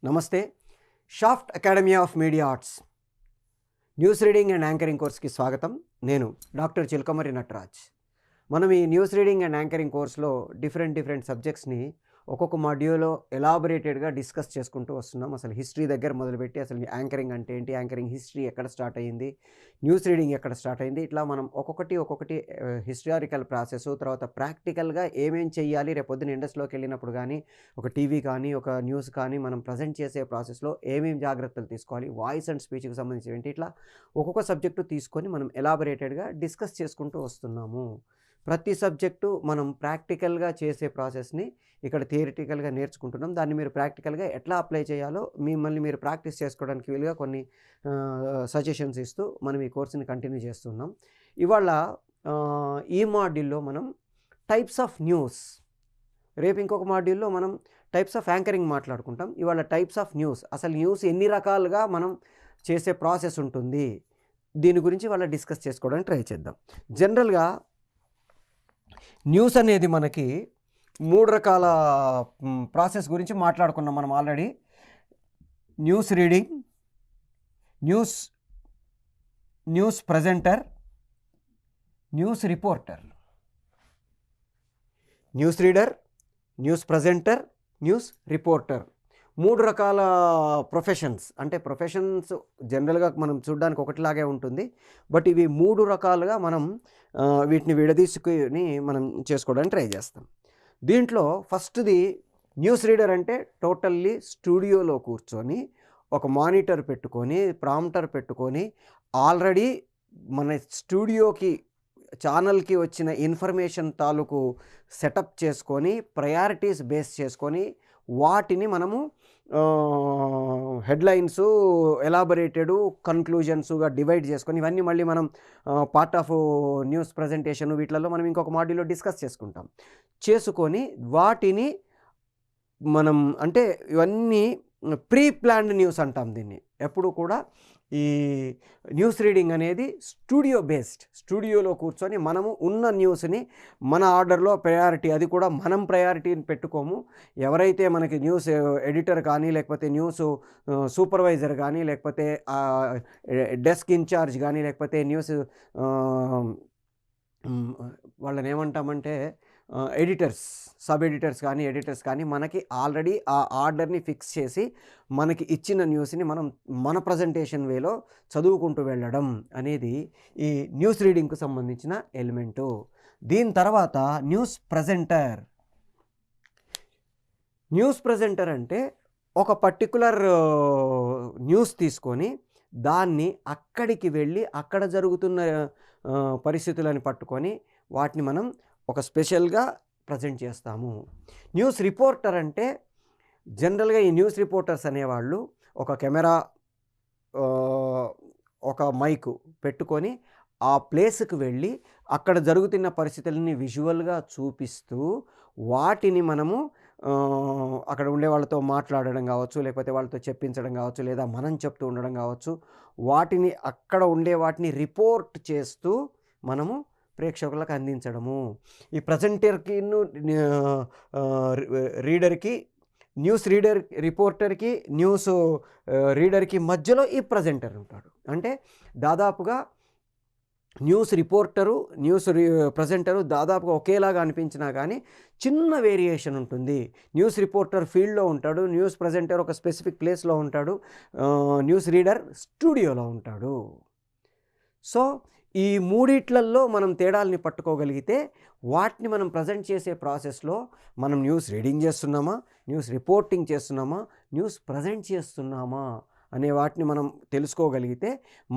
నమస్తే. Shaft Academy of Media Arts news reading and anchoring కోర్స్కి స్వాగతం. నేను డాక్టర్ చిలకమర్రి నటరాజ్. మనం ఈ న్యూస్ రీడింగ్ అండ్ యాంకరింగ్ కోర్స్లో డిఫరెంట్ సబ్జెక్ట్స్ని ఒక్కొక్క మాడ్యూల్లో ఎలాబొరేటెడ్గా డిస్కస్ చేసుకుంటూ వస్తున్నాం. అసలు హిస్టరీ దగ్గర మొదలుపెట్టి అసలు యాంకరింగ్ అంటే ఏంటి, యాంకరింగ్ హిస్టరీ ఎక్కడ స్టార్ట్ అయ్యింది, న్యూస్ రీడింగ్ ఎక్కడ స్టార్ట్ అయింది, ఇట్లా మనం ఒక్కొక్కటి హిస్టారికల్ ప్రాసెస్, తర్వాత ప్రాక్టికల్గా ఏమేం చెయ్యాలి, రేపొద్దున ఇండస్ట్రీలోకి వెళ్ళినప్పుడు కానీ, ఒక టీవీ కానీ, ఒక న్యూస్ కానీ మనం ప్రజెంట్ చేసే ప్రాసెస్లో ఏమేం జాగ్రత్తలు తీసుకోవాలి, వాయిస్ అండ్ స్పీచ్కి సంబంధించి ఏంటి, ఇట్లా ఒక్కొక్క సబ్జెక్టు తీసుకొని మనం ఎలాబొరేటెడ్గా డిస్కస్ చేసుకుంటూ వస్తున్నాము. ప్రతి సబ్జెక్టు మనం ప్రాక్టికల్గా చేసే ప్రాసెస్ని ఇక్కడ థియరిటికల్గా నేర్చుకుంటున్నాం. దాన్ని మీరు ప్రాక్టికల్గా ఎట్లా అప్లై చేయాలో మిమ్మల్ని మీరు ప్రాక్టీస్ చేసుకోవడానికి వీలుగా కొన్ని సజెషన్స్ ఇస్తూ మనం ఈ కోర్సుని కంటిన్యూ చేస్తున్నాం. ఇవాళ ఈ మాడ్యూల్లో మనం టైప్స్ ఆఫ్ న్యూస్, రేపు ఇంకొక మాడ్యూల్లో మనం టైప్స్ ఆఫ్ యాంకరింగ్ మాట్లాడుకుంటాం. ఇవాళ టైప్స్ ఆఫ్ న్యూస్, అసలు న్యూస్ ఎన్ని రకాలుగా మనం చేసే ప్రాసెస్ ఉంటుంది, దీని గురించి ఇవాళ డిస్కస్ చేసుకోవడానికి ట్రై చేద్దాం. జనరల్గా న్యూస్ అనేది మనకి 3 రకాల ప్రాసెస్ గురించి మాట్లాడుకున్నాం మనం already. News reading, news presenter, news reporter. News reader, news presenter, news reporter 3 రకాల ప్రొఫెషన్స్. అంటే ప్రొఫెషన్స్ జనరల్గా మనం చూడడానికి ఒకటిలాగే ఉంటుంది, బట్ ఇవి 3 రకాలుగా మనం వీటిని విడదీసుకుని మనం చేసుకోవడానికి ట్రై చేస్తాం. దీంట్లో ఫస్ట్ది న్యూస్ రీడర్. అంటే టోటల్లీ స్టూడియోలో కూర్చొని ఒక మానిటర్ పెట్టుకొని, ప్రాంప్టర్ పెట్టుకొని, ఆల్రెడీ మన స్టూడియోకి ఛానల్కి వచ్చిన ఇన్ఫర్మేషన్ తాలూకు సెటప్ చేసుకొని, ప్రయారిటీస్ బేస్ చేసుకొని, వాటిని మనము హెడ్లైన్స్, ఎలాబొరేటెడ్, కన్క్లూజన్స్గా డివైడ్ చేసుకొని, ఇవన్నీ మళ్ళీ మనం పార్ట్ ఆఫ్ న్యూస్ ప్రజెంటేషన్ వీటిలలో మనం ఇంకొక మాడ్యూల్లో డిస్కస్ చేసుకొని వాటిని మనం, అంటే ఇవన్నీ ప్రీ ప్లాన్డ్ న్యూస్ అంటాం దీన్ని. ఎప్పుడు కూడా ఈ న్యూస్ రీడింగ్ అనేది స్టూడియో బేస్డ్, స్టూడియోలో కూర్చొని మనము ఉన్న న్యూస్ని మన ఆర్డర్లో ప్రయారిటీ, అది కూడా మనం ప్రయారిటీని పెట్టుకోము. ఎవరైతే మనకి న్యూస్ ఎడిటర్ కానీ, లేకపోతే న్యూస్ సూపర్వైజర్ కానీ, లేకపోతే డెస్క్ ఇన్ఛార్జ్ కానీ, లేకపోతే న్యూస్ వాళ్ళని ఏమంటామంటే ఎడిటర్స్, సబ్ ఎడిటర్స్ కానీ, ఎడిటర్స్ కానీ మనకి ఆల్రెడీ ఆ ఆర్డర్ని ఫిక్స్ చేసి మనకి ఇచ్చిన న్యూస్ని మనం మన ప్రజెంటేషన్ వేలో చదువుకుంటూ వెళ్ళడం అనేది ఈ న్యూస్ రీడింగ్కు సంబంధించిన ఎలిమెంటు. దీని తర్వాత న్యూస్ ప్రజెంటర్. న్యూస్ ప్రజెంటర్ అంటే ఒక పర్టికులర్ న్యూస్ తీసుకొని దాన్ని అక్కడికి వెళ్ళి అక్కడ జరుగుతున్న పరిస్థితులను పట్టుకొని వాటిని మనం ఒక స్పెషల్గా ప్రజెంట్ చేస్తాము. న్యూస్ రిపోర్టర్ అంటే జనరల్గా ఈ న్యూస్ రిపోర్టర్స్ అనేవాళ్ళు ఒక కెమెరా, ఒక మైకు పెట్టుకొని ఆ ప్లేస్కి వెళ్ళి అక్కడ జరుగుతున్న పరిస్థితులని విజువల్గా చూపిస్తూ వాటిని మనము అక్కడ ఉండే వాళ్ళతో మాట్లాడడం కావచ్చు, లేకపోతే వాళ్ళతో చెప్పించడం కావచ్చు, లేదా మనం చెప్తూ ఉండడం కావచ్చు, వాటిని అక్కడ ఉండే వాటిని రిపోర్ట్ చేస్తూ మనము ప్రేక్షకులకు అందించడము. ఈ ప్రజెంటర్కి, రీడర్కి, న్యూస్ రిపోర్టర్కి, న్యూస్ రీడర్కి మధ్యలో ఈ ప్రజెంటర్ ఉంటాడు. అంటే దాదాపుగా న్యూస్ రిపోర్టరు, ప్రజెంటరు దాదాపుగా ఒకేలాగా అనిపించినా కానీ చిన్న వేరియేషన్ ఉంటుంది. న్యూస్ రిపోర్టర్ ఫీల్డ్లో ఉంటాడు, న్యూస్ ప్రజెంటర్ ఒక స్పెసిఫిక్ ప్లేస్లో ఉంటాడు, న్యూస్ రీడర్ స్టూడియోలో ఉంటాడు. సో ఈ మూడిట్లల్లో మనం తేడాలని పట్టుకోగలిగితే వాటిని మనం ప్రజెంట్ చేసే ప్రాసెస్లో మనం న్యూస్ రీడింగ్ చేస్తున్నామా, న్యూస్ రిపోర్టింగ్ చేస్తున్నామా, న్యూస్ ప్రజెంట్ చేస్తున్నామా అనే వాటిని మనం తెలుసుకోగలిగితే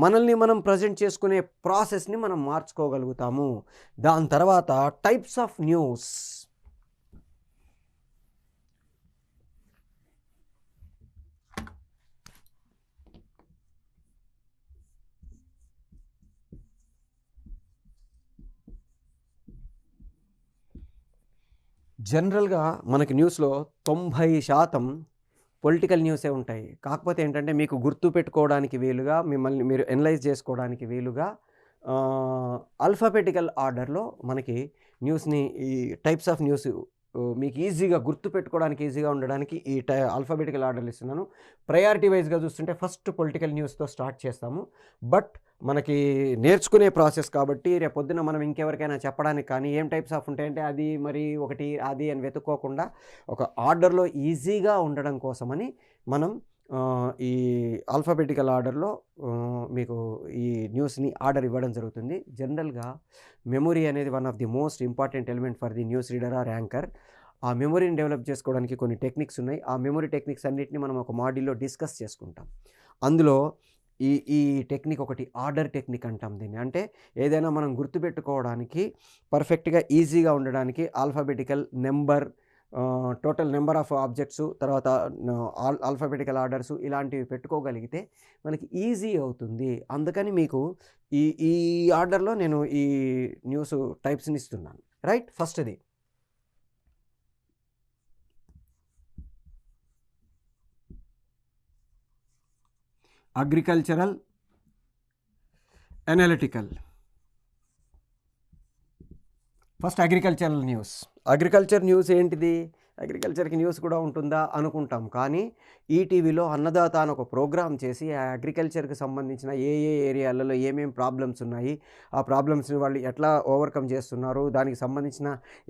మనల్ని మనం ప్రజెంట్ చేసుకునే ప్రాసెస్ని మనం మార్చుకోగలుగుతాము. దాని తర్వాత టైప్స్ ఆఫ్ న్యూస్. జనరల్గా మనకి న్యూస్లో 90% పొలిటికల్ న్యూసే ఉంటాయి. కాకపోతే ఏంటంటే మీకు గుర్తు పెట్టుకోవడానికి వీలుగా, మిమ్మల్ని మీరు ఎనలైజ్ చేసుకోవడానికి వీలుగా ఆల్ఫాబెటికల్ ఆర్డర్లో మనకి న్యూస్ని, ఈ టైప్స్ ఆఫ్ న్యూస్ మీకు ఈజీగా గుర్తుపెట్టుకోవడానికి ఈజీగా ఉండడానికి ఈ ఆల్ఫాబెటికల్ ఆర్డర్లు ఇస్తున్నాను. ప్రయారిటీ వైజ్గా చూస్తుంటే ఫస్ట్ పొలిటికల్ న్యూస్తో స్టార్ట్ చేస్తాము. బట్ మనకి నేర్చుకునే ప్రాసెస్ కాబట్టి రేపొద్దున మనం ఇంకెవరికైనా చెప్పడానికి కానీ ఏం టైప్స్ ఆఫ్ ఉంటాయంటే అది మరి ఒకటి అది అని వెతుక్కోకుండా ఒక ఆర్డర్లో ఈజీగా ఉండడం కోసమని మనం ఈ ఆల్ఫాబెటికల్ ఆర్డర్లో మీకు ఈ న్యూస్ని ఆర్డర్ ఇవ్వడం జరుగుతుంది. జనరల్గా మెమొరీ అనేది one of the most important element for the news reader or anchor. ఆ మెమొరీని డెవలప్ చేసుకోవడానికి కొన్ని టెక్నిక్స్ ఉన్నాయి. ఆ మెమొరీ టెక్నిక్స్ అన్నిటిని మనం ఒక మాడ్యూల్లో డిస్కస్ చేసుకుంటాం. అందులో ఈ ఈ టెక్నిక్ ఒకటి ఆర్డర్ టెక్నిక్ అంటాం దీన్ని. అంటే ఏదైనా మనం గుర్తుపెట్టుకోవడానికి పర్ఫెక్ట్గా ఈజీగా ఉండడానికి alphabetical number, total number of objects, తర్వాత ఆల్ఫాబెటికల్ ఆర్డర్స్ ఇలాంటివి పెట్టుకోగలిగితే మనకి ఈజీ అవుతుంది. అందుకని మీకు ఈ ఈ ఆర్డర్లో నేను ఈ న్యూస్ టైప్స్ని ఇస్తున్నాను. రైట్, ఫస్ట్ది agricultural analytical. First agricultural news. Agriculture news ఏంటిది? అగ్రికల్చర్కి న్యూస్ కూడా ఉంటుందా అనుకుంటాం. కానీ ఈటీవీలో అన్నదాత అని ఒక ప్రోగ్రామ్ చేసి ఆ అగ్రికల్చర్కి సంబంధించిన ఏ ఏరియాలలో ఏమేమి ప్రాబ్లమ్స్ ఉన్నాయి, ఆ ప్రాబ్లమ్స్ని వాళ్ళు ఎట్లా ఓవర్కమ్ చేస్తున్నారు, దానికి సంబంధించిన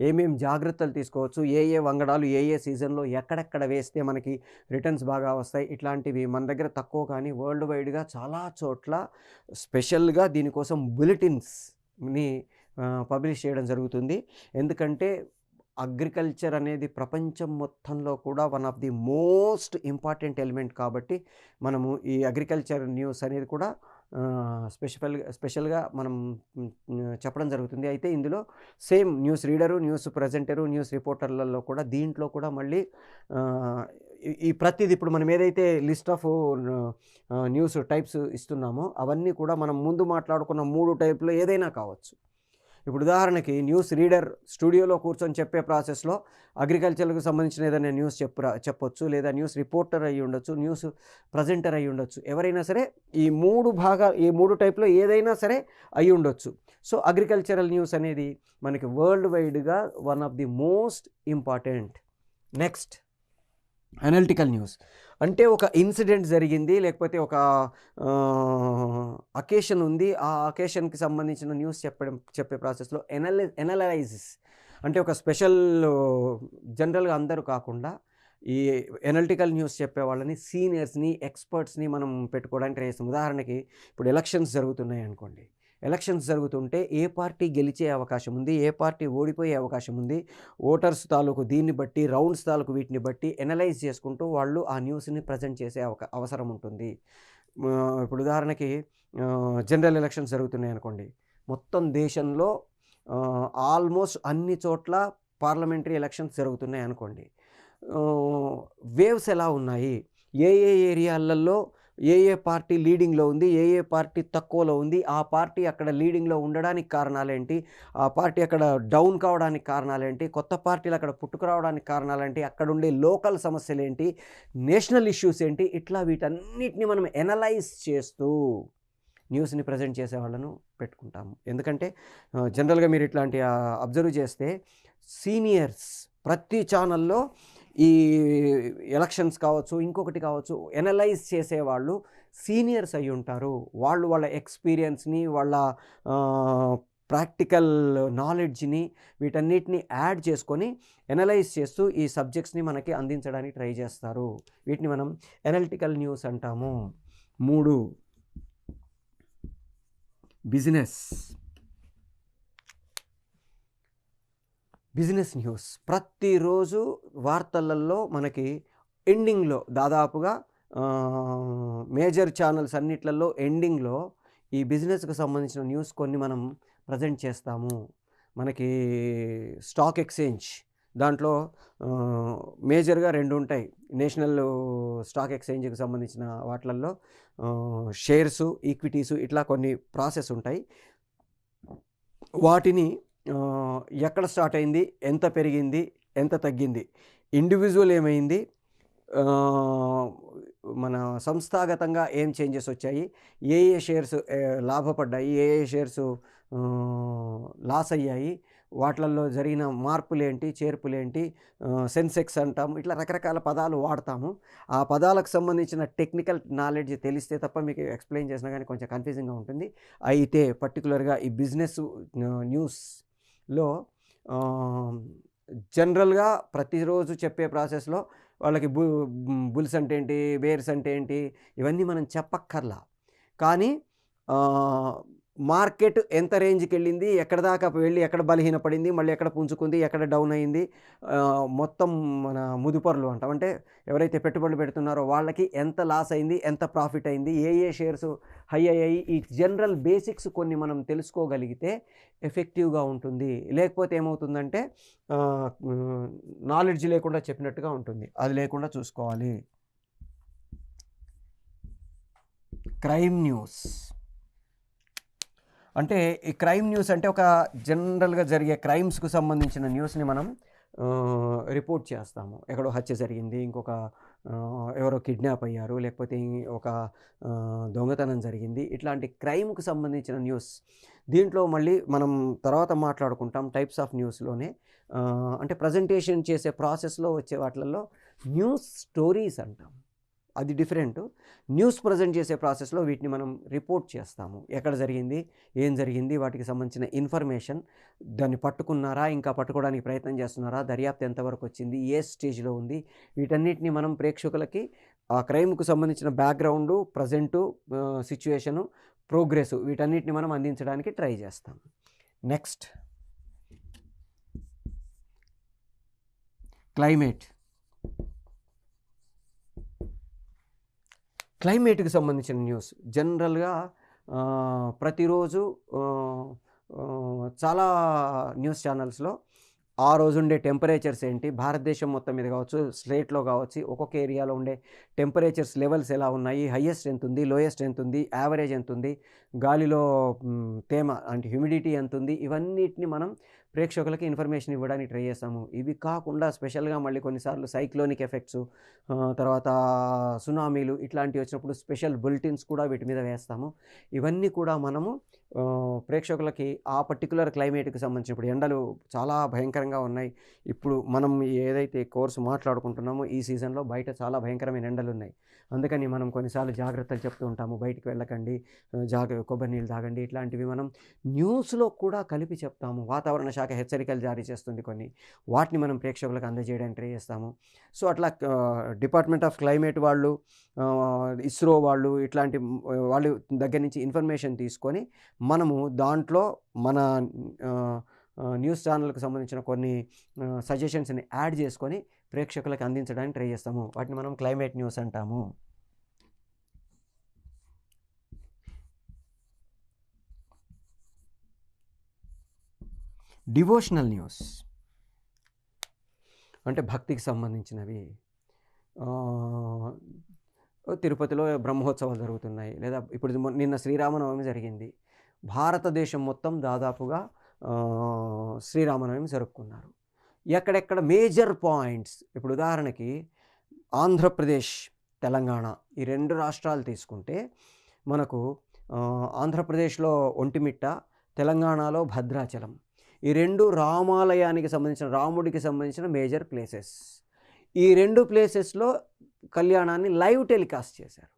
ఏమేమి జాగ్రత్తలు తీసుకోవచ్చు, ఏ వంగడాలు ఏ సీజన్లో ఎక్కడెక్కడ వేస్తే మనకి రిటర్న్స్ బాగా వస్తాయి, ఇట్లాంటివి మన దగ్గర తక్కువ కానీ వరల్డ్ వైడ్గా చాలా చోట్ల స్పెషల్గా దీనికోసం బులెటిన్స్ని పబ్లిష్ చేయడం జరుగుతుంది. ఎందుకంటే అగ్రికల్చర్ అనేది ప్రపంచం మొత్తంలో కూడా one of the most important element కాబట్టి మనము ఈ అగ్రికల్చర్ న్యూస్ అనేది కూడా స్పెషల్గా మనం చెప్పడం జరుగుతుంది. అయితే ఇందులో same news reader, news presenter, news రిపోర్టర్లలో కూడా దీంట్లో కూడా మళ్ళీ ఈ ప్రతిది ఇప్పుడు మనం ఏదైతే లిస్ట్ ఆఫ్ న్యూస్ టైప్స్ ఇస్తున్నామో అవన్నీ కూడా మనం ముందు మాట్లాడుకున్న 3 టైప్లో ఏదైనా కావచ్చు. ఇప్పుడు ఉదాహరణకి న్యూస్ రీడర్ స్టూడియోలో కూర్చొని చెప్పే ప్రాసెస్లో అగ్రికల్చర్కి సంబంధించిన ఏదైనా న్యూస్ చెప్పొచ్చు, లేదా న్యూస్ రిపోర్టర్ అయ్యి ఉండొచ్చు, న్యూస్ ప్రజెంటర్ అయ్యి ఉండొచ్చు. ఎవరైనా సరే ఈ 3 టైప్లో ఏదైనా సరే అయ్యి ఉండొచ్చు. సో అగ్రికల్చరల్ న్యూస్ అనేది మనకి వరల్డ్ వైడ్గా one of the most important. Next analytical news. అంటే ఒక ఇన్సిడెంట్ జరిగింది, లేకపోతే ఒక అకేషన్ ఉంది, ఆ అకేషన్కి సంబంధించిన న్యూస్ చెప్పే ప్రాసెస్లో ఎనలైజిస్ అంటే ఒక స్పెషల్, జనరల్గా అందరూ కాకుండా ఈ ఎనలిటికల్ న్యూస్ చెప్పే వాళ్ళని సీనియర్స్ని, ఎక్స్పర్ట్స్ని మనం పెట్టుకోవడానికి ట్రై చేస్తాం. ఉదాహరణకి ఇప్పుడు ఎలక్షన్స్ జరుగుతున్నాయి అనుకోండి. ఎలక్షన్స్ జరుగుతుంటే ఏ పార్టీ గెలిచే అవకాశం ఉంది, ఏ పార్టీ ఓడిపోయే అవకాశం ఉంది, ఓటర్స్ తాలూకు దీన్ని బట్టి, రౌండ్స్ తాలూకు వీటిని బట్టి ఎనలైజ్ చేసుకుంటూ వాళ్ళు ఆ న్యూస్ని ప్రజెంట్ చేసే అవసరం ఉంటుంది. ఇప్పుడు ఉదాహరణకి జనరల్ ఎలక్షన్స్ జరుగుతున్నాయి అనుకోండి. మొత్తం దేశంలో ఆల్మోస్ట్ అన్ని చోట్ల పార్లమెంటరీ ఎలక్షన్స్ జరుగుతున్నాయి అనుకోండి. వేవ్స్ ఎలా ఉన్నాయి, ఏ ఏరియాలలో ఏ పార్టీ లీడింగ్లో ఉంది, ఏ పార్టీ తక్కువలో ఉంది, ఆ పార్టీ అక్కడ లీడింగ్లో ఉండడానికి కారణాలేంటి, ఆ పార్టీ అక్కడ డౌన్ కావడానికి కారణాలేంటి, కొత్త పార్టీలు అక్కడ పుట్టుకురావడానికి కారణాలేంటి, అక్కడ ఉండే లోకల్ సమస్యలు ఏంటి, నేషనల్ ఇష్యూస్ ఏంటి, ఇట్లా వీటన్నిటిని మనం ఎనలైజ్ చేస్తూ న్యూస్ని ప్రజెంట్ చేసే వాళ్ళను పెట్టుకుంటాము. ఎందుకంటే జనరల్గా మీరు ఇట్లాంటి అబ్జర్వ్ చేస్తే సీనియర్స్ ప్రతి ఛానల్లో ఈ ఎలక్షన్స్ కావచ్చు, ఇంకొకటి కావచ్చు, ఎనలైజ్ చేసేవాళ్ళు సీనియర్స్ అయి ఉంటారు. వాళ్ళు వాళ్ళ ఎక్స్పీరియన్స్ని, వాళ్ళ ప్రాక్టికల్ నాలెడ్జ్ని వీటన్నిటిని యాడ్ చేసుకొని ఎనలైజ్ చేస్తూ ఈ సబ్జెక్ట్స్ని మనకి అందించడానికి ట్రై చేస్తారు. వీటిని మనం అనలిటికల్ న్యూస్ అంటాము. 3 బిజినెస్ న్యూస్. ప్రతిరోజు వార్తలలో మనకి ఎండింగ్లో దాదాపుగా మేజర్ ఛానల్స్ అన్నిట్లలో ఎండింగ్లో ఈ బిజినెస్కి సంబంధించిన న్యూస్ కొన్ని మనం ప్రజెంట్ చేస్తాము. మనకి స్టాక్ ఎక్స్చేంజ్ దాంట్లో మేజర్గా 2 ఉంటాయి. నేషనల్ స్టాక్ ఎక్స్చేంజ్కి సంబంధించిన వాటిల్లో షేర్సు, ఈక్విటీసు ఇట్లా కొన్ని ప్రాసెస్ ఉంటాయి. వాటిని ఎక్కడ స్టార్ట్ అయింది, ఎంత పెరిగింది, ఎంత తగ్గింది, ఇండివిజువల్ ఏమైంది, మన సంస్థాగతంగా ఏం చేంజెస్ వచ్చాయి, ఏ షేర్స్ లాభపడ్డాయి, ఏ షేర్స్ లాస్ అయ్యాయి, వాటిల్లో జరిగిన మార్పులేంటి, చేర్పులేంటి, సెన్సెక్స్ అంటాము. ఇట్లా రకరకాల పదాలు వాడతాము. ఆ పదాలకు సంబంధించిన టెక్నికల్ నాలెడ్జ్ తెలిస్తే తప్ప మీకు ఎక్స్‌ప్లెయిన్ చేసినా గానీ కొంచెం కన్‌ఫ్యూజింగ్‌గా ఉంటుంది. అయితే పర్టిక్యులర్‌గా ఈ బిజినెస్ న్యూస్‌లో ఆహ్, జనరల్‌గా ప్రతిరోజు చెప్పే ప్రాసెస్‌లో వాళ్ళకి బుల్స్ అంటే ఏంటి, బేర్స్ అంటే ఏంటి, ఇవన్నీ మనం చెప్పక్కర్లా. కానీ ఆహ్, మార్కెట్ ఎంత రేంజ్‌కెళ్ళింది, ఎక్కడి దాకా వెళ్ళి ఎక్కడ బలహీనపడింది, మళ్ళీ ఎక్కడ పుంజుకుంది, ఎక్కడ డౌన్ అయింది, మొత్తం మన ముదుపర్లు అంటాం. అంటే ఎవరైతే పెట్టుబడులు పెడుతున్నారో వాళ్ళకి ఎంత లాస్ అయింది, ఎంత ప్రాఫిట్ అయింది, ఏ ఏ షేర్స్ హై అయ్యాయి, ఈ జనరల్ బేసిక్స్ కొన్ని మనం తెలుసుకోగలిగితే ఎఫెక్టివ్‌గా ఉంటుంది. లేకపోతే ఏమవుతుందంటే నాలెడ్జ్ లేకుండా చెప్పినట్టుగా ఉంటుంది. అది లేకుండా చూసుకోవాలి. క్రైమ్ న్యూస్ అంటే ఈ క్రైమ్ న్యూస్ అంటే ఒక జనరల్‌గా జరిగే క్రైమ్స్‌కు సంబంధించిన న్యూస్‌ని మనం రిపోర్ట్ చేస్తాము. ఎక్కడో హత్య జరిగింది, ఇంకొక ఎవరో కిడ్నాప్ అయ్యారు, లేకపోతే ఒక దొంగతనం జరిగింది. ఇట్లాంటి క్రైమ్‌కి సంబంధించిన న్యూస్. దీంట్లో మళ్ళీ మనం తర్వాత మాట్లాడుకుంటాం టైప్స్ ఆఫ్ న్యూస్‌లోనే. అంటే ప్రజెంటేషన్ చేసే ప్రాసెస్‌లో వచ్చే వాటిలలో న్యూస్ స్టోరీస్ అంటాం. అది డిఫరెంటు. న్యూస్ ప్రజెంట్ చేసే ప్రాసెస్‌లో వీటిని మనం రిపోర్ట్ చేస్తాము. ఎక్కడ జరిగింది? ఏం జరిగింది? వాటికి సంబంధించిన ఇన్ఫర్మేషన్, దాన్ని పట్టుకున్నారా? ఇంకా పట్టుకోవడానికి ప్రయత్నం చేస్తున్నారా? దర్యాప్తు ఎంతవరకు వచ్చింది? ఏ స్టేజ్‌లో ఉంది? వీటన్నిటిని మనం ప్రేక్షకులకి ఆ క్రైమ్‌కు సంబంధించిన బ్యాక్‌గ్రౌండు, ప్రెజెంటు, సిట్యుయేషను, ప్రోగ్రెసు వీటన్నిటిని మనం అందించడానికి ట్రై చేస్తాం. నెక్స్ట్ క్లైమేట్‌కి సంబంధించిన న్యూస్. జనరల్‌గా ప్రతిరోజు చాలా న్యూస్ ఛానల్స్‌లో ఆ రోజుండే టెంపరేచర్స్ ఏంటి, భారతదేశం మొత్తం మీద కావచ్చు, స్టేట్‌లో కావచ్చు, ఒక్కొక్క ఏరియాలో ఉండే టెంపరేచర్స్ లెవెల్స్ ఎలా ఉన్నాయి, హైయెస్ట్ ఎంతుంది, లోయెస్ట్ ఎంతుంది, యావరేజ్ ఎంతుంది, గాలిలో తేమ అంటే హ్యూమిడిటీ ఎంతుంది, ఇవన్నిటిని మనం ప్రేక్షకులకి ఇన్ఫర్మేషన్ ఇవ్వడానికి ట్రై చేస్తాము. ఇవి కాకుండా స్పెషల్‌గా మళ్ళీ కొన్నిసార్లు సైక్లోనిక్ ఎఫెక్ట్సు, తర్వాత సునామీలు ఇట్లాంటివి వచ్చినప్పుడు స్పెషల్ బులెటిన్స్ కూడా వీటి మీద వేస్తాము. ఇవన్నీ కూడా మనము ప్రేక్షకులకి ఆ పర్టిక్యులర్ క్లైమేట్‌కి సంబంధించి ఇప్పుడు ఎండలు చాలా భయంకరంగా ఉన్నాయి. ఇప్పుడు మనం ఏదైతే కోర్స్ మాట్లాడుకుంటున్నామో ఈ సీజన్‌లో బయట చాలా భయంకరమైన ఎండలున్నాయి. అందుకని మనం కొన్నిసార్లు జాగ్రత్తలు చెప్తూ ఉంటాము. బయటికి వెళ్ళకండి, కొబ్బరి నీళ్ళు తాగండి, ఇట్లాంటివి మనం న్యూస్‌లో కూడా కలిపి చెప్తాము. వాతావరణ శాఖ హెచ్చరికలు జారీ చేస్తుంది కొన్ని. వాటిని మనం ప్రేక్షకులకు అందజేయడానికి ట్రై చేస్తాము. సో, అట్లా డిపార్ట్మెంట్ ఆఫ్ క్లైమేట్ వాళ్ళు, ఇస్రో వాళ్ళు ఇట్లాంటి వాళ్ళ దగ్గర నుంచి ఇన్ఫర్మేషన్ తీసుకొని మనము దాంట్లో మన న్యూస్ ఛానల్‌కి సంబంధించిన కొన్ని సజెషన్స్‌ని యాడ్ చేసుకొని ప్రేక్షకులకు అందించడానికి ట్రై చేస్తాము. వాటిని మనం క్లైమేట్ న్యూస్ అంటాము. డివోషనల్ న్యూస్ అంటే భక్తికి సంబంధించినవి. తిరుపతిలో బ్రహ్మోత్సవాలు జరుగుతున్నాయి, లేదా ఇప్పుడు నిన్న శ్రీరామనవమి జరిగింది. భారతదేశం మొత్తం దాదాపుగా శ్రీరామనవమి జరుపుకున్నారు. ఎక్కడెక్కడ మేజర్ పాయింట్స్, ఇప్పుడు ఉదాహరణకి ఆంధ్రప్రదేశ్, తెలంగాణ ఈ 2 రాష్ట్రాలు తీసుకుంటే మనకు ఆంధ్రప్రదేశ్‌లో ఒంటిమిట్ట, తెలంగాణలో భద్రాచలం. ఈ 2 రామాలయానికి సంబంధించిన, రాముడికి సంబంధించిన మేజర్ ప్లేసెస్. ఈ 2 ప్లేసెస్‌లో కళ్యాణాన్ని లైవ్ టెలికాస్ట్ చేశారు.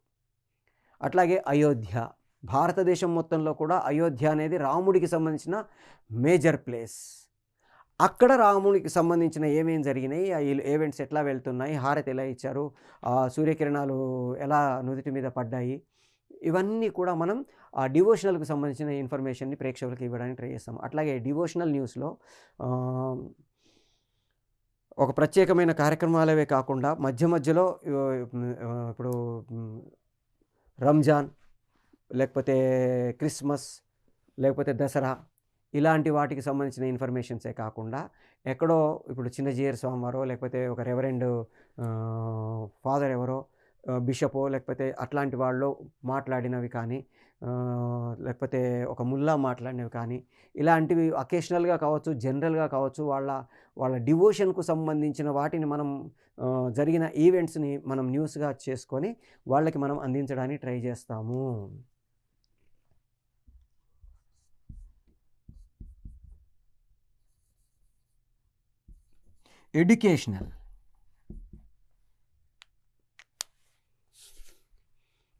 అట్లాగే అయోధ్య, భారతదేశం మొత్తంలో కూడా అయోధ్య అనేది రాముడికి సంబంధించిన మేజర్ ప్లేస్. అక్కడ రాముడికి సంబంధించిన ఏమేం జరిగినాయి, ఆ ఈవెంట్స్ ఎట్లా వెళ్తున్నాయి, హారతి ఎలా ఇచ్చారు, సూర్యకిరణాలు ఎలా నుదిటి మీద పడ్డాయి, ఇవన్నీ కూడా మనం ఆ డివోషనల్‌కి సంబంధించిన ఇన్ఫర్మేషన్‌ని ప్రేక్షకులకు ఇవ్వడానికి ట్రై చేస్తాం. అట్లాగే డివోషనల్ న్యూస్‌లో ఒక ప్రత్యేకమైన కార్యక్రమాలవే కాకుండా మధ్య మధ్యలో ఇప్పుడు రంజాన్, లేకపోతే క్రిస్మస్, లేకపోతే దసరా ఇలాంటి వాటికి సంబంధించిన ఇన్ఫర్మేషన్సే కాకుండా ఎక్కడో ఇప్పుడు చిన్నజీయర్ స్వామివారో, లేకపోతే ఒక రెవరెండ్ ఫాదర్ ఎవరో, బిషపో, లేకపోతే అట్లాంటి వాళ్ళు మాట్లాడినవి కానీ, లేకపోతే ఒక ముల్లా మాట్లాడినవి కానీ, ఇలాంటివి అకేషనల్‌గా కావచ్చు, జనరల్‌గా కావచ్చు, వాళ్ళ డివోషన్‌కు సంబంధించిన వాటిని మనం జరిగిన ఈవెంట్స్‌ని మనం న్యూస్‌గా చేసుకొని వాళ్ళకి మనం అందించడానికి ట్రై చేస్తాము.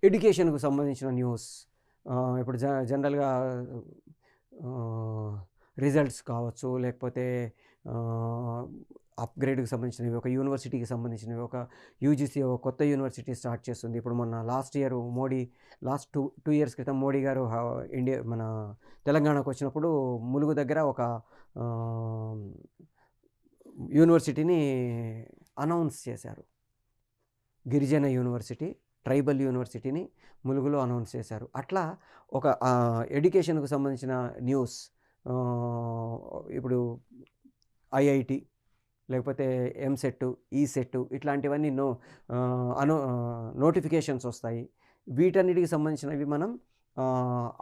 ఎడ్యుకేషన్కు సంబంధించిన న్యూస్. ఇప్పుడు జనరల్గా రిజల్ట్స్ కావచ్చు, లేకపోతే అప్గ్రేడ్కి సంబంధించినవి, ఒక యూనివర్సిటీకి సంబంధించినవి, ఒక యూజీసీ ఒక కొత్త యూనివర్సిటీ స్టార్ట్ చేస్తుంది. ఇప్పుడు మొన్న లాస్ట్ టూ ఇయర్స్ క్రితం మోడీ గారు మన తెలంగాణకు వచ్చినప్పుడు ములుగు దగ్గర ఒక యూనివర్సిటీని అనౌన్స్ చేశారు. గిరిజన యూనివర్సిటీ, ట్రైబల్ యూనివర్సిటీని ములుగులో అనౌన్స్ చేశారు. అట్లా ఒక ఎడ్యుకేషన్కు సంబంధించిన న్యూస్, ఇప్పుడు ఐఐటి, లేకపోతే ఎంసెట్, ఈసెట్ ఇట్లాంటివన్నీ నోటిఫికేషన్స్ వస్తాయి. వీటన్నిటికి సంబంధించినవి మనం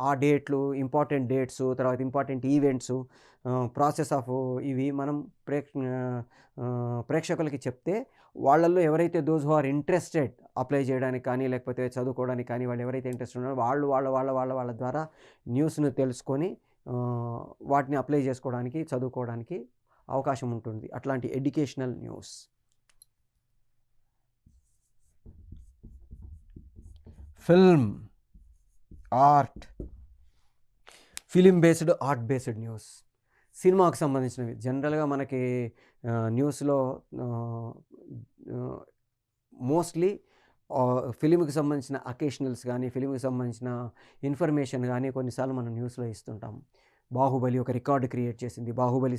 ఆ డేట్లు, ఇంపార్టెంట్ డేట్స్, తర్వాత ఇంపార్టెంట్ ఈవెంట్స్, ప్రాసెస్ ఆఫ్ ఇవి మనం ప్రేక్షకులకి చెప్తే, వాళ్ళల్లో ఎవరైతే those who are interested apply చేయడానికి కానీ, లేకపోతే చదువుకోవడానికి కానీ, వాళ్ళు ఎవరైతే ఇంట్రెస్ట్ ఉన్నారో వాళ్ళు వాళ్ళ ద్వారా న్యూస్ను తెలుసుకొని వాటిని అప్లై చేసుకోవడానికి, చదువుకోవడానికి అవకాశం ఉంటుంది. అట్లాంటి educational news. Film, art, film based, art based news. సినిమాకు సంబంధించినవి జనరల్గా మనకి న్యూస్లో మోస్ట్లీ ఫిలింకి సంబంధించిన అకేషనల్స్ కానీ, ఫిలింకి సంబంధించిన ఇన్ఫర్మేషన్ కానీ కొన్నిసార్లు మనం న్యూస్లో ఇస్తుంటాం. బాహుబలి ఒక రికార్డు క్రియేట్ చేసింది. బాహుబలి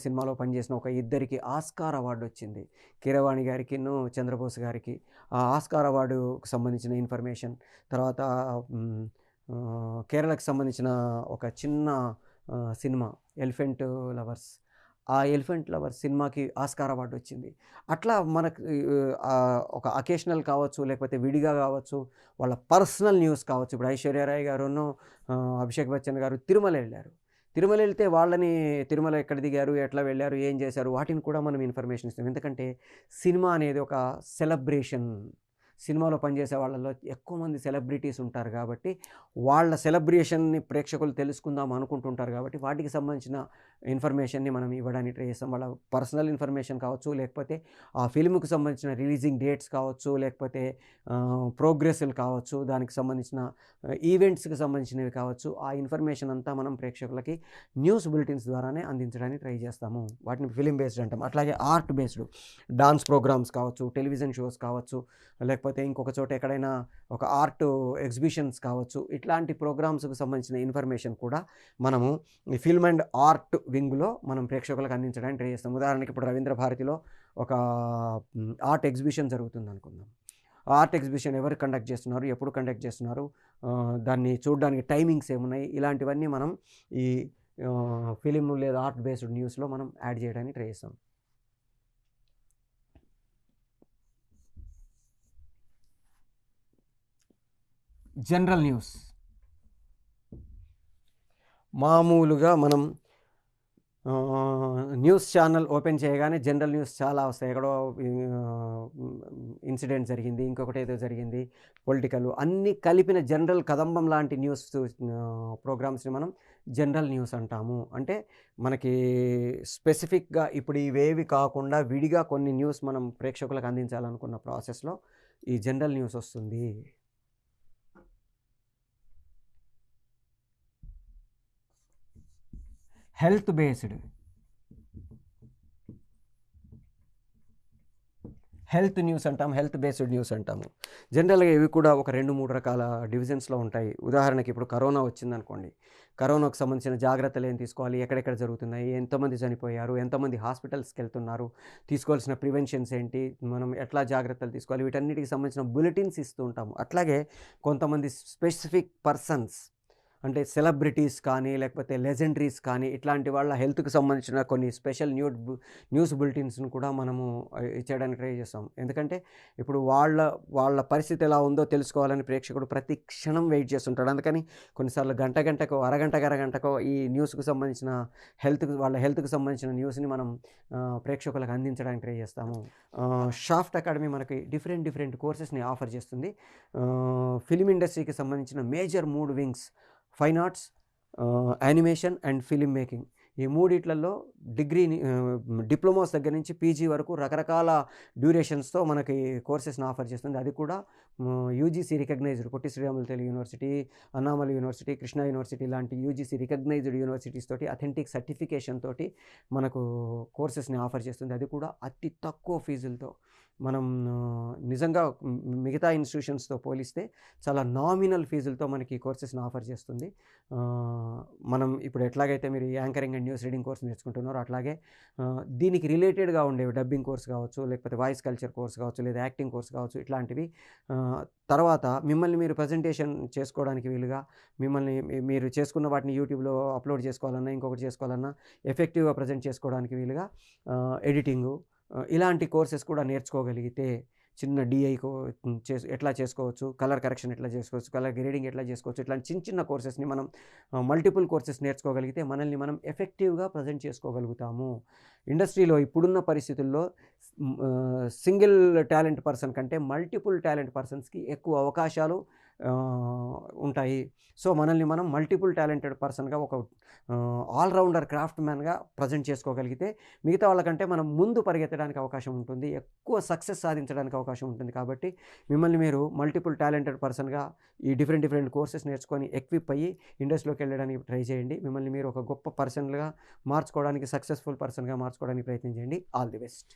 సినిమాలో పనిచేసిన ఒక ఇద్దరికి ఆస్కార్ అవార్డు వచ్చింది. కీరవాణి గారికి, చంద్రబోస్ గారికి. ఆ ఆస్కార్ అవార్డుకు సంబంధించిన ఇన్ఫర్మేషన్. తర్వాత కేరళకు సంబంధించిన ఒక చిన్న సినిమా ఎలిఫెంట్ లవర్స్. ఆ ఎలిఫెంట్ లవర్స్ సినిమాకి ఆస్కార్ అవార్డు వచ్చింది. అట్లా మనకు ఒక అకేషనల్ కావచ్చు, లేకపోతే విడిగా కావచ్చు, వాళ్ళ పర్సనల్ న్యూస్ కావచ్చు. ఇప్పుడు ఐశ్వర్యరాయ్ గారును అభిషేక్ బచ్చన్ గారు తిరుమల వెళ్ళారు. తిరుమల వెళ్తే వాళ్ళని తిరుమల ఎక్కడ దిగారు, ఎట్లా వెళ్ళారు, ఏం చేశారు, వాటిని కూడా మనం ఇన్ఫర్మేషన్ ఇస్తాం. ఎందుకంటే సినిమా అనేది ఒక సెలబ్రేషన్. సినిమాలో పనిచేసే వాళ్ళలో ఎక్కువ మంది సెలబ్రిటీస్ ఉంటారు కాబట్టి వాళ్ళ సెలబ్రేషన్ని ప్రేక్షకులు తెలుసుకుందాం అనుకుంటుంటారు కాబట్టి వాటికి సంబంధించిన ఇన్ఫర్మేషన్ని మనం ఇవ్వడానికి ట్రై చేస్తాం. వాళ్ళ పర్సనల్ ఇన్ఫర్మేషన్ కావచ్చు, లేకపోతే ఆ ఫిల్మ్కి సంబంధించిన రిలీజింగ్ డేట్స్ కావచ్చు, లేకపోతే ప్రోగ్రెస్లు కావచ్చు, దానికి సంబంధించిన ఈవెంట్స్కి సంబంధించినవి కావచ్చు. ఆ ఇన్ఫర్మేషన్ అంతా మనం ప్రేక్షకులకి న్యూస్ బులెటిన్స్ ద్వారానే అందించడానికి ట్రై చేస్తాము. వాటిని ఫిలిం బేస్డ్ అంటాం. అట్లాగే ఆర్ట్ బేస్డ్ డాన్స్ ప్రోగ్రామ్స్ కావచ్చు, టెలివిజన్ షోస్ కావచ్చు, లేకపోతే ఇంకొక చోట ఎక్కడైనా ఒక ఆర్ట్ ఎగ్జిబిషన్స్ కావచ్చు. ఇట్లాంటి ప్రోగ్రామ్స్కి సంబంధించిన ఇన్ఫర్మేషన్ కూడా మనము ఈ ఫిల్మ్ అండ్ ఆర్ట్ వింగ్లో మనం ప్రేక్షకులకు అందించడానికి ట్రై చేస్తాం. ఉదాహరణకి ఇప్పుడు రవీంద్ర భారతిలో ఒక ఆర్ట్ ఎగ్జిబిషన్ జరుగుతుంది అనుకుందాం. ఆర్ట్ ఎగ్జిబిషన్ ఎవరు కండక్ట్ చేస్తున్నారు, ఎప్పుడు కండక్ట్ చేస్తున్నారు, దాన్ని చూడడానికి టైమింగ్స్ ఏమున్నాయి, ఇలాంటివన్నీ మనం ఈ ఫిలిం లేదా ఆర్ట్ బేస్డ్ న్యూస్లో మనం యాడ్ చేయడానికి ట్రై చేస్తాం. General news. మామూలుగా మనం న్యూస్ ఛానల్ ఓపెన్ చేయగానే జనరల్ న్యూస్ చాలా వస్తాయి. ఎక్కడో ఇన్సిడెంట్ జరిగింది, ఇంకొకటి ఏదో జరిగింది, పొలిటికల్ అన్నీ కలిపిన జనరల్ కదంబం లాంటి న్యూస్ ప్రోగ్రామ్స్ని మనం జనరల్ న్యూస్ అంటాము. అంటే మనకి స్పెసిఫిక్గా ఇప్పుడు ఇవేవి కాకుండా విడిగా కొన్ని న్యూస్ మనం ప్రేక్షకులకు అందించాలనుకున్న ప్రాసెస్లో ఈ జనరల్ న్యూస్ వస్తుంది. Health based. హెల్త్ న్యూస్ అంటాం, హెల్త్ బేస్డ్ న్యూస్ అంటాము. జనరల్గా ఇవి కూడా ఒక 2-3 రకాల డివిజన్స్లో ఉంటాయి. ఉదాహరణకి ఇప్పుడు కరోనా వచ్చిందనుకోండి, కరోనాకు సంబంధించిన జాగ్రత్తలు ఏం తీసుకోవాలి, ఎక్కడెక్కడ జరుగుతున్నాయి, ఎంతమంది చనిపోయారు, ఎంతమంది హాస్పిటల్స్కి వెళ్తున్నారు, తీసుకోవాల్సిన ప్రివెన్షన్స్ ఏంటి, మనం ఎట్లా జాగ్రత్తలు తీసుకోవాలి, వీటన్నిటికి సంబంధించిన బులెటిన్స్ ఇస్తూ ఉంటాము. అట్లాగే కొంతమంది స్పెసిఫిక్ పర్సన్స్ అంటే సెలబ్రిటీస్ కానీ, లేకపోతే లెజెండరీస్ కానీ, ఇట్లాంటి వాళ్ళ హెల్త్కి సంబంధించిన కొన్ని స్పెషల్ న్యూస్ బులెటిన్స్ను కూడా మనము ఇచ్చేయడానికి ట్రై చేస్తాం. ఎందుకంటే ఇప్పుడు వాళ్ళ పరిస్థితి ఎలా ఉందో తెలుసుకోవాలని ప్రేక్షకుడు ప్రతి క్షణం వెయిట్ చేస్తుంటాడు. అందుకని కొన్నిసార్లు గంటకో అరగంటకో ఈ న్యూస్కి సంబంధించిన వాళ్ళ హెల్త్కి సంబంధించిన న్యూస్ని మనం ప్రేక్షకులకు అందించడానికి ట్రై చేస్తాము. షాఫ్ట్ అకాడమీ మనకి డిఫరెంట్ కోర్సెస్ని ఆఫర్ చేస్తుంది. ఫిలిం ఇండస్ట్రీకి సంబంధించిన major 3 wings: fine arts, animation and film making. ఈ మూడిట్లలో డిప్లొమాస్ దగ్గర నుంచి పీజీ వరకు రకరకాల డ్యూరేషన్స్తో మనకి కోర్సెస్ని ఆఫర్ చేస్తుంది. అది కూడా UGC recognised Potti Sriramulu Telugu university, Annamalai university, Krishna university లాంటి యూజీసీ రికగ్నైజ్డ్ యూనివర్సిటీస్ తోటి అథెంటిక్ సర్టిఫికేషన్ తోటి మనకు కోర్సెస్ని ఆఫర్ చేస్తుంది. అది కూడా అతి తక్కువ ఫీజులతో. మనం నిజంగా మిగతా ఇన్స్టిట్యూషన్స్తో పోలిస్తే చాలా నామినల్ ఫీజులతో మనకి కోర్సెస్ని ఆఫర్ చేస్తుంది. మనం ఇప్పుడు ఎట్లాగైతే మీరు anchoring and news reading course నేర్చుకుంటున్నారో అట్లాగే దీనికి రిలేటెడ్గా ఉండేవి డబ్బింగ్ కోర్స్ కావచ్చు, లేకపోతే వాయిస్ కల్చర్ కోర్స్ కావచ్చు, లేదా యాక్టింగ్ కోర్స్ కావచ్చు, ఇట్లాంటివి. తర్వాత మిమ్మల్ని మీరు ప్రజెంటేషన్ చేసుకోవడానికి వీలుగా, మీరు చేసుకున్న వాటిని యూట్యూబ్లో అప్లోడ్ చేసుకోవాలన్నా, ఇంకొకటి చేసుకోవాలన్నా, ఎఫెక్టివ్గా ప్రజెంట్ చేసుకోవడానికి వీలుగా ఎడిటింగు, ఇలాంటి కోర్సెస్ కూడా నేర్చుకోగలిగితే చిన్న డిఐ ఎట్లా చేసుకోవచ్చు, కలర్ కరెక్షన్ ఎట్లా చేసుకోవచ్చు, కలర్ గ్రేడింగ్ ఎట్లా చేసుకోవచ్చు, ఇట్లాంటి చిన్న చిన్న కోర్సెస్ని మనం మల్టిపుల్ కోర్సెస్ నేర్చుకోగలిగితే మనల్ని మనం ఎఫెక్టివ్గా ప్రజెంట్ చేసుకోగలుగుతాము. ఇండస్ట్రీలో ఇప్పుడున్న పరిస్థితుల్లో సింగిల్ టాలెంట్ పర్సన్ కంటే మల్టిపుల్ టాలెంట్ పర్సన్స్కి ఎక్కువ అవకాశాలు ఉంటాయి. సో మనల్ని మనం మల్టిపుల్ టాలెంటెడ్ పర్సన్గా, ఒక ఆల్రౌండర్ క్రాఫ్ట్ మ్యాన్గా ప్రజెంట్ చేసుకోగలిగితే మిగతా వాళ్ళకంటే మనం ముందు పరిగెత్తడానికి అవకాశం ఉంటుంది, ఎక్కువ సక్సెస్ సాధించడానికి అవకాశం ఉంటుంది. కాబట్టి మిమ్మల్ని మీరు మల్టిపుల్ టాలెంటెడ్ పర్సన్గా ఈ డిఫరెంట్ కోర్సెస్ నేర్చుకొని ఎక్విప్ అయ్యి ఇండస్ట్రీలోకి వెళ్ళడానికి ట్రై చేయండి. మిమ్మల్ని మీరు ఒక గొప్ప పర్సన్గా మార్చుకోవడానికి, సక్సెస్ఫుల్ పర్సన్గా మార్చుకోవడానికి ప్రయత్నం చేయండి. All the best.